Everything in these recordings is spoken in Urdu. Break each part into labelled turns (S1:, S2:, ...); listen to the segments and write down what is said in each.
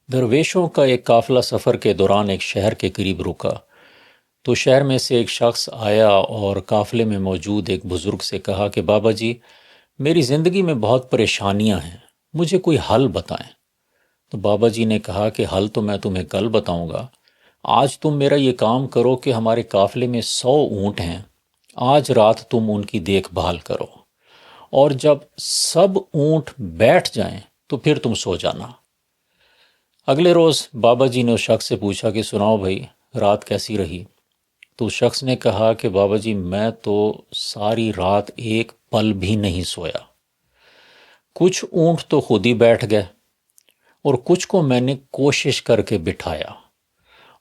S1: درویشوں کا ایک قافلہ سفر کے دوران ایک شہر کے قریب رکا تو شہر میں سے ایک شخص آیا اور قافلے میں موجود ایک بزرگ سے کہا کہ بابا جی، میری زندگی میں بہت پریشانیاں ہیں، مجھے کوئی حل بتائیں۔ تو بابا جی نے کہا کہ حل تو میں تمہیں کل بتاؤں گا، آج تم میرا یہ کام کرو کہ ہمارے قافلے میں 100 اونٹ ہیں، آج رات تم ان کی دیکھ بھال کرو، اور جب سب اونٹ بیٹھ جائیں تو پھر تم سو جانا۔ اگلے روز بابا جی نے اس شخص سے پوچھا کہ سناؤ بھائی، رات کیسی رہی؟ تو اس شخص نے کہا کہ بابا جی، میں تو ساری رات ایک پل بھی نہیں سویا۔ کچھ اونٹ تو خود ہی بیٹھ گئے، اور کچھ کو میں نے کوشش کر کے بٹھایا،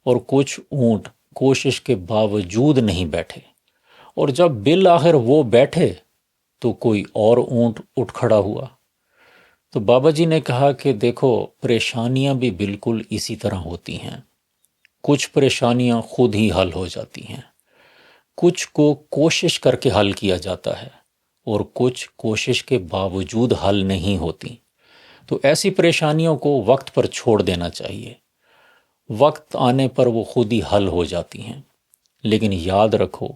S1: اور کچھ اونٹ کوشش کے باوجود نہیں بیٹھے، اور جب بالآخر وہ بیٹھے تو کوئی اور اونٹ اٹھ کھڑا ہوا۔ تو بابا جی نے کہا کہ دیکھو، پریشانیاں بھی بالکل اسی طرح ہوتی ہیں، کچھ پریشانیاں خود ہی حل ہو جاتی ہیں، کچھ کو کوشش کر کے حل کیا جاتا ہے، اور کچھ کوشش کے باوجود حل نہیں ہوتی۔ تو ایسی پریشانیوں کو وقت پر چھوڑ دینا چاہیے، وقت آنے پر وہ خود ہی حل ہو جاتی ہیں۔ لیکن یاد رکھو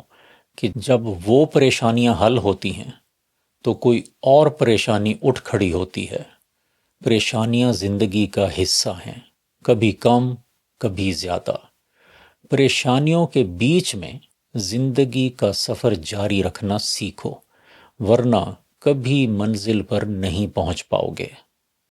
S1: کہ جب وہ پریشانیاں حل ہوتی ہیں تو کوئی اور پریشانی اٹھ کھڑی ہوتی ہے۔ پریشانیاں زندگی کا حصہ ہیں، کبھی کم کبھی زیادہ۔ پریشانیوں کے بیچ میں زندگی کا سفر جاری رکھنا سیکھو، ورنہ کبھی منزل پر نہیں پہنچ پاؤ گے۔